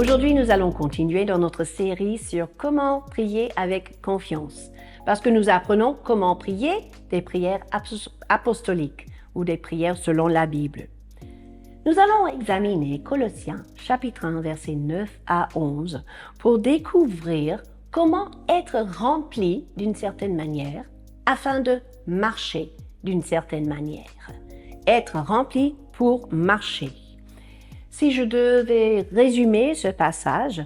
Aujourd'hui, nous allons continuer dans notre série sur comment prier avec confiance. Parce que nous apprenons comment prier des prières apostoliques ou des prières selon la Bible. Nous allons examiner Colossiens chapitre 1 versets 9 à 11 pour découvrir comment être rempli d'une certaine manière afin de marcher d'une certaine manière. Être rempli pour marcher. Si je devais résumer ce passage,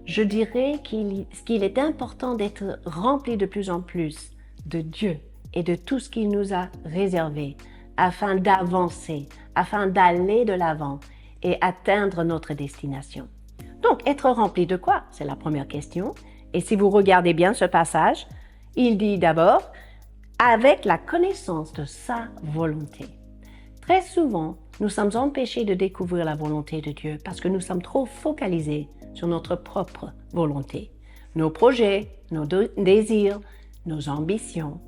je dirais qu'il est important d'être rempli de plus en plus de Dieu et de tout ce qu'il nous a réservé afin d'avancer, afin d'aller de l'avant et atteindre notre destination. Donc, être rempli de quoi? C'est la première question. Et si vous regardez bien ce passage, il dit d'abord « avec la connaissance de sa volonté ». Très souvent, nous sommes empêchés de découvrir la volonté de Dieu parce que nous sommes trop focalisés sur notre propre volonté, nos projets, nos désirs, nos ambitions.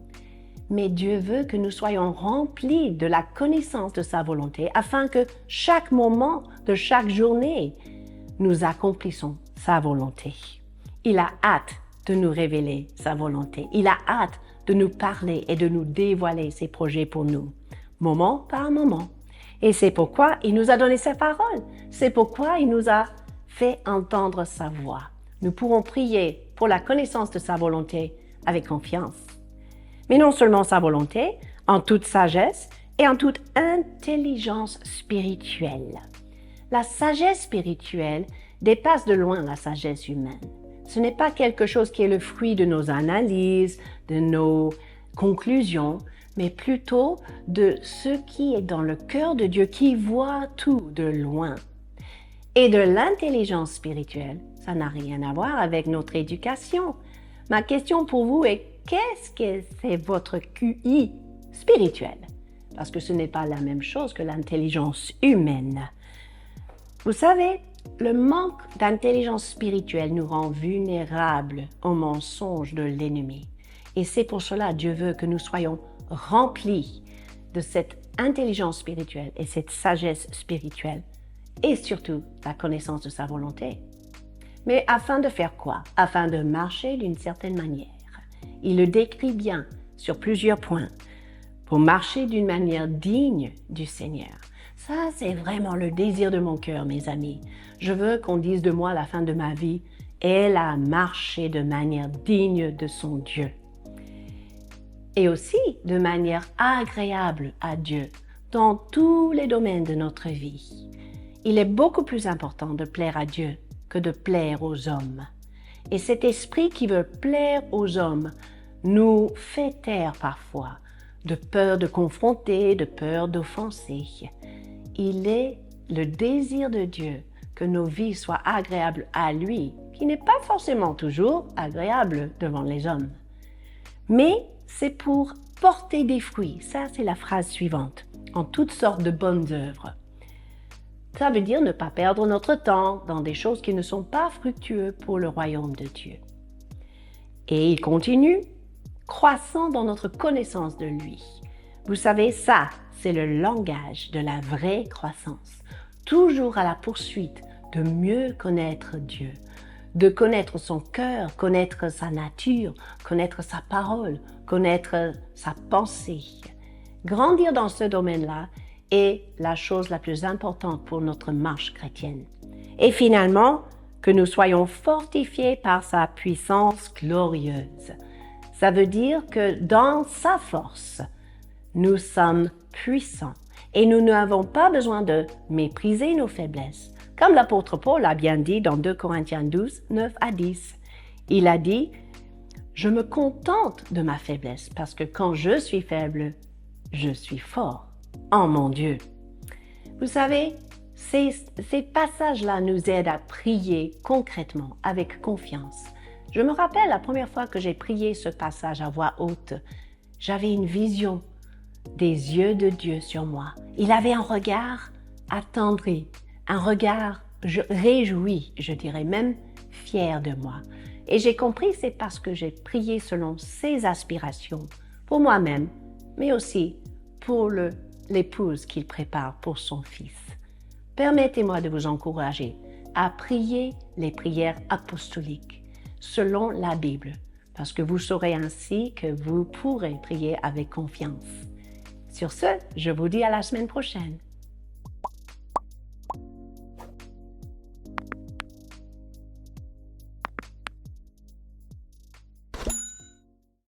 Mais Dieu veut que nous soyons remplis de la connaissance de sa volonté afin que chaque moment de chaque journée, nous accomplissons sa volonté. Il a hâte de nous révéler sa volonté. Il a hâte de nous parler et de nous dévoiler ses projets pour nous, moment par moment. Et c'est pourquoi il nous a donné sa parole. C'est pourquoi il nous a fait entendre sa voix. Nous pourrons prier pour la connaissance de sa volonté avec confiance. Mais non seulement sa volonté, en toute sagesse et en toute intelligence spirituelle. La sagesse spirituelle dépasse de loin la sagesse humaine. Ce n'est pas quelque chose qui est le fruit de nos analyses, de nos conclusions, mais plutôt de ce qui est dans le cœur de Dieu qui voit tout de loin. Et de l'intelligence spirituelle, ça n'a rien à voir avec notre éducation. Ma question pour vous est, qu'est-ce que c'est votre QI spirituel? Parce que ce n'est pas la même chose que l'intelligence humaine. Vous savez, le manque d'intelligence spirituelle nous rend vulnérables aux mensonges de l'ennemi. Et c'est pour cela que Dieu veut que nous soyons remplis de cette intelligence spirituelle et cette sagesse spirituelle et surtout la connaissance de sa volonté. Mais afin de faire quoi? Afin de marcher d'une certaine manière. Il le décrit bien sur plusieurs points. Pour marcher d'une manière digne du Seigneur. Ça, c'est vraiment le désir de mon cœur, mes amis. Je veux qu'on dise de moi à la fin de ma vie, elle a marché de manière digne de son Dieu. Et aussi de manière agréable à Dieu dans tous les domaines de notre vie. Il est beaucoup plus important de plaire à Dieu que de plaire aux hommes. Et cet esprit qui veut plaire aux hommes nous fait taire parfois, de peur de confronter, de peur d'offenser. Il est le désir de Dieu que nos vies soient agréables à lui, qui n'est pas forcément toujours agréable devant les hommes. Mais c'est pour porter des fruits, ça c'est la phrase suivante, en toutes sortes de bonnes œuvres. Ça veut dire ne pas perdre notre temps dans des choses qui ne sont pas fructueuses pour le royaume de Dieu. Et il continue, croissant dans notre connaissance de lui. Vous savez, ça, c'est le langage de la vraie croissance. Toujours à la poursuite de mieux connaître Dieu, de connaître son cœur, connaître sa nature, connaître sa parole, connaître sa pensée. Grandir dans ce domaine-là est la chose la plus importante pour notre marche chrétienne. Et finalement, que nous soyons fortifiés par sa puissance glorieuse. Ça veut dire que dans sa force, nous sommes puissants et nous n'avons pas besoin de mépriser nos faiblesses. Comme l'apôtre Paul a bien dit dans 2 Corinthiens 12, 9 à 10. Il a dit « Je me contente de ma faiblesse parce que quand je suis faible, je suis fort en mon Dieu. » Vous savez, ces passages-là nous aident à prier concrètement, avec confiance. Je me rappelle la première fois que j'ai prié ce passage à voix haute, j'avais une vision des yeux de Dieu sur moi. Il avait un regard attendri, un regard réjoui, je dirais même fier de moi. Et j'ai compris c'est parce que j'ai prié selon ses aspirations, pour moi-même, mais aussi pour l'épouse qu'il prépare pour son fils. Permettez-moi de vous encourager à prier les prières apostoliques selon la Bible, parce que vous saurez ainsi que vous pourrez prier avec confiance. Sur ce, je vous dis à la semaine prochaine.